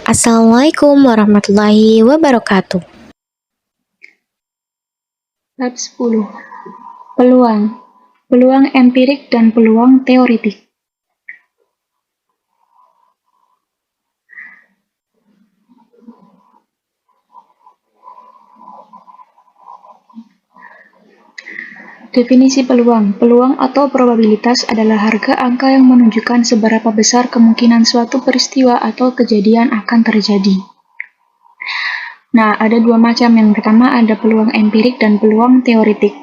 Assalamualaikum warahmatullahi wabarakatuh. Bab 10. Peluang. Peluang empirik dan peluang teoritik. Definisi peluang. Peluang atau probabilitas adalah harga angka yang menunjukkan seberapa besar kemungkinan suatu peristiwa atau kejadian akan terjadi. Nah, ada dua macam. Yang pertama ada peluang empirik dan peluang teoritik.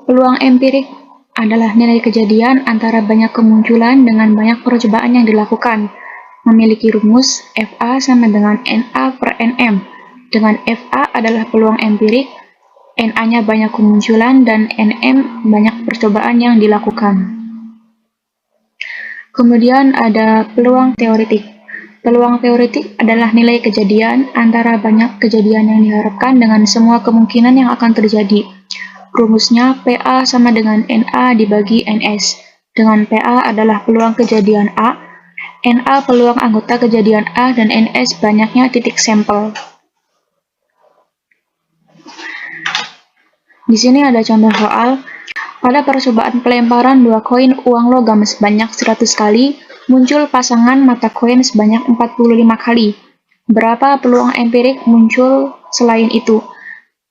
Peluang empirik adalah nilai kejadian antara banyak kemunculan dengan banyak percobaan yang dilakukan. Memiliki rumus FA sama dengan NA per NM. Dengan FA adalah peluang empirik, NA-nya banyak kemunculan, dan NM banyak percobaan yang dilakukan. Kemudian ada peluang teoritik. Peluang teoritik adalah nilai kejadian antara banyak kejadian yang diharapkan dengan semua kemungkinan yang akan terjadi. Rumusnya PA sama dengan NA dibagi NS. Dengan PA adalah peluang kejadian A, NA peluang anggota kejadian A, dan NS banyaknya titik sampel. Di sini ada contoh soal. Pada percobaan pelemparan 2 koin uang logam sebanyak 100 kali, muncul pasangan mata koin sebanyak 45 kali. Berapa peluang empirik muncul selain itu?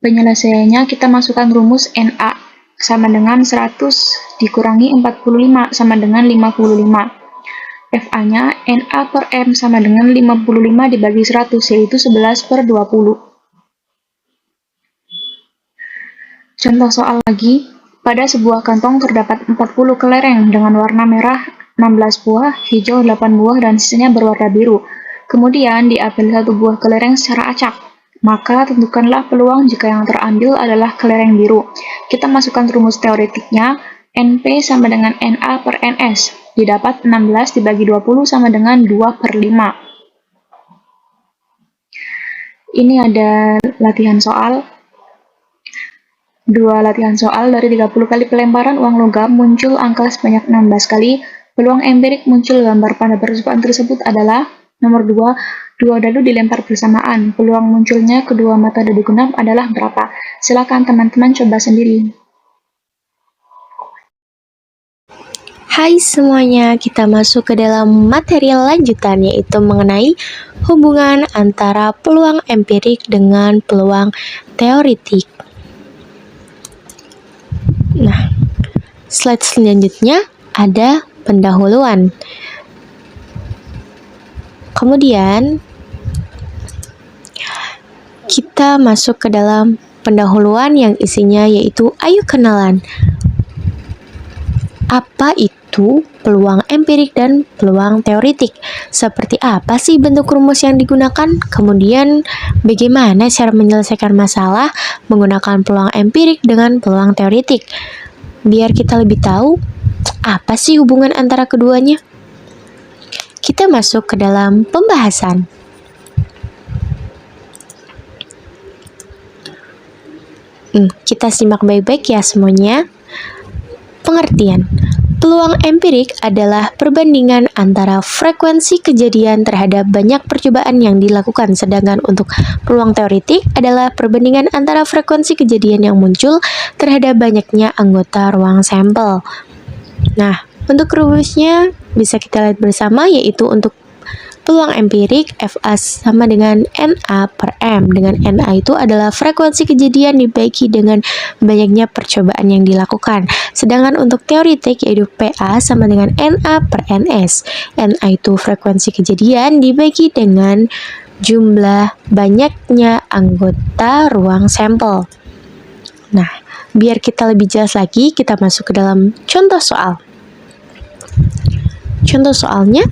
Penyelesaiannya kita masukkan rumus NA sama dengan 100 dikurangi 45 sama dengan 55. FA-nya NA per M sama dengan 55 dibagi 100, yaitu 11 per 20. Contoh soal lagi, pada sebuah kantong terdapat 40 kelereng dengan warna merah 16 buah, hijau 8 buah, dan sisanya berwarna biru. Kemudian diambil satu buah kelereng secara acak. Maka tentukanlah peluang jika yang terambil adalah kelereng biru. Kita masukkan rumus teoritiknya, NP sama dengan NA per NS. Didapat 16 dibagi 20 sama dengan 2 per 5. Ini ada latihan soal. Dua latihan soal. Dari 30 kali pelemparan uang logam muncul angka sebanyak 16 kali. Peluang empirik muncul gambar pada percobaan tersebut adalah nomor 2, dua dadu dilempar bersamaan. Peluang munculnya kedua mata dadu genap adalah berapa? Silakan teman-teman coba sendiri. Hai semuanya, kita masuk ke dalam materi lanjutan, yaitu mengenai hubungan antara peluang empirik dengan peluang teoritik. Nah, slide selanjutnya ada pendahuluan. Kemudian kita masuk ke dalam pendahuluan yang isinya yaitu ayo kenalan. Apa itu peluang empirik dan peluang teoritik? Seperti apa sih bentuk rumus yang digunakan? Kemudian bagaimana cara menyelesaikan masalah menggunakan peluang empirik dengan peluang teoritik? Biar kita lebih tahu apa sih hubungan antara keduanya. Kita masuk ke dalam pembahasan. Kita simak baik-baik ya semuanya. Pengertian. Peluang empirik adalah perbandingan antara frekuensi kejadian terhadap banyak percobaan yang dilakukan, sedangkan untuk peluang teoritik adalah perbandingan antara frekuensi kejadian yang muncul terhadap banyaknya anggota ruang sampel. Nah, untuk rumusnya bisa kita lihat bersama, yaitu untuk peluang empirik FA sama dengan NA per M. Dengan NA itu adalah frekuensi kejadian dibagi dengan banyaknya percobaan yang dilakukan. Sedangkan untuk teoritik yaitu PA sama dengan NA per NS. NA itu frekuensi kejadian dibagi dengan jumlah banyaknya anggota ruang sampel. Nah, biar kita lebih jelas lagi, kita masuk ke dalam contoh soal. Contoh soalnya,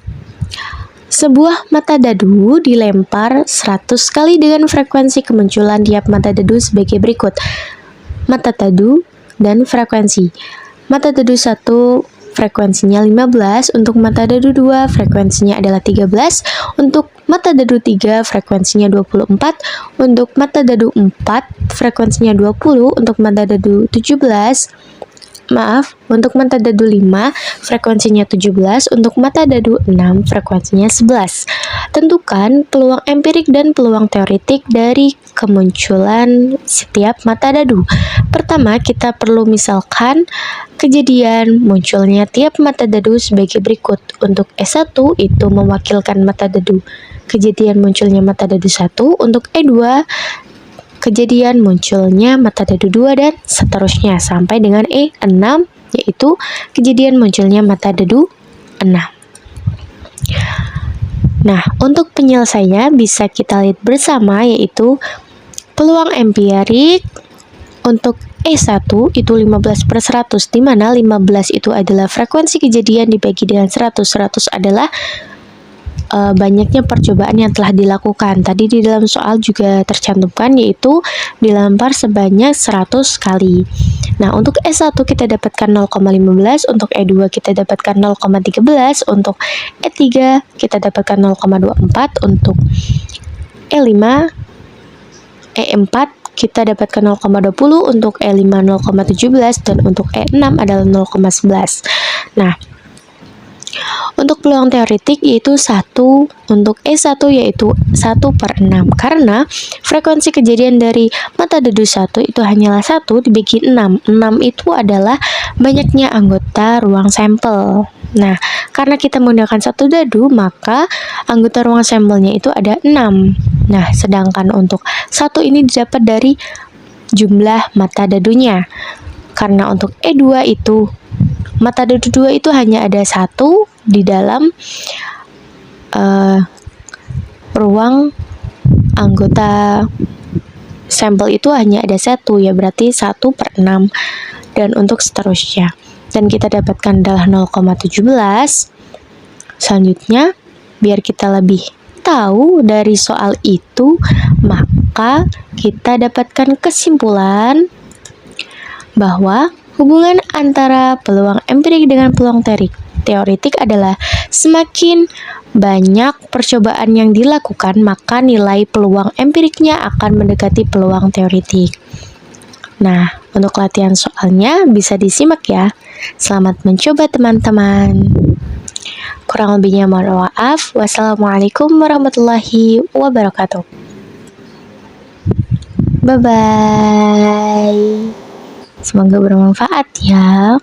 sebuah mata dadu dilempar 100 kali dengan frekuensi kemunculan tiap mata dadu sebagai berikut. Mata dadu dan frekuensi. Mata dadu 1 frekuensinya 15, untuk mata dadu 2 frekuensinya adalah 13, untuk mata dadu 3 frekuensinya 24, untuk mata dadu 4 frekuensinya 20, untuk mata dadu 17 untuk mata dadu 5 frekuensinya 17, untuk mata dadu 6 frekuensinya 11. Tentukan peluang empirik dan peluang teoretik dari kemunculan setiap mata dadu. Pertama, kita perlu misalkan kejadian munculnya tiap mata dadu sebagai berikut. Untuk E1 itu mewakilkan mata dadu kejadian munculnya mata dadu 1, untuk E2 kejadian munculnya mata dadu 2 dan seterusnya sampai dengan E6 yaitu kejadian munculnya mata dadu 6. Nah, untuk penyelesaiannya bisa kita lihat bersama yaitu peluang empirik untuk E1 itu 15/100 di mana 15 itu adalah frekuensi kejadian dibagi dengan 100. 100 adalah banyaknya percobaan yang telah dilakukan. Tadi di dalam soal juga tercantumkan yaitu dilempar sebanyak 100 kali. Nah, untuk E1 kita dapatkan 0,15, untuk E2 kita dapatkan 0,13, untuk E3 kita dapatkan 0,24, untuk E5 E4 kita dapatkan 0,20, untuk E5 0,17 dan untuk E6 adalah 0,11. Nah, untuk peluang teoretik yaitu 1, untuk E1 yaitu 1/6 karena frekuensi kejadian dari mata dadu 1 itu hanyalah 1 dibagi 6. 6 itu adalah banyaknya anggota ruang sampel. Nah, karena kita menggunakan satu dadu, maka anggota ruang sampelnya itu ada 6. Nah, sedangkan untuk 1 ini didapat dari jumlah mata dadunya. Karena untuk E2 itu mata dadu 2 itu hanya ada 1 di dalam ruang anggota sampel itu hanya ada 1 ya, berarti 1/6 dan untuk seterusnya. Dan kita dapatkan adalah 0,17. Selanjutnya, biar kita lebih tahu dari soal itu, maka kita dapatkan kesimpulan bahwa hubungan antara peluang empirik dengan peluang teoretik adalah semakin banyak percobaan yang dilakukan, maka nilai peluang empiriknya akan mendekati peluang teoretik. Nah, untuk latihan soalnya bisa disimak ya. Selamat mencoba teman-teman. Kurang lebihnya mohon maaf. Wassalamualaikum warahmatullahi wabarakatuh. Bye-bye. Semoga bermanfaat ya.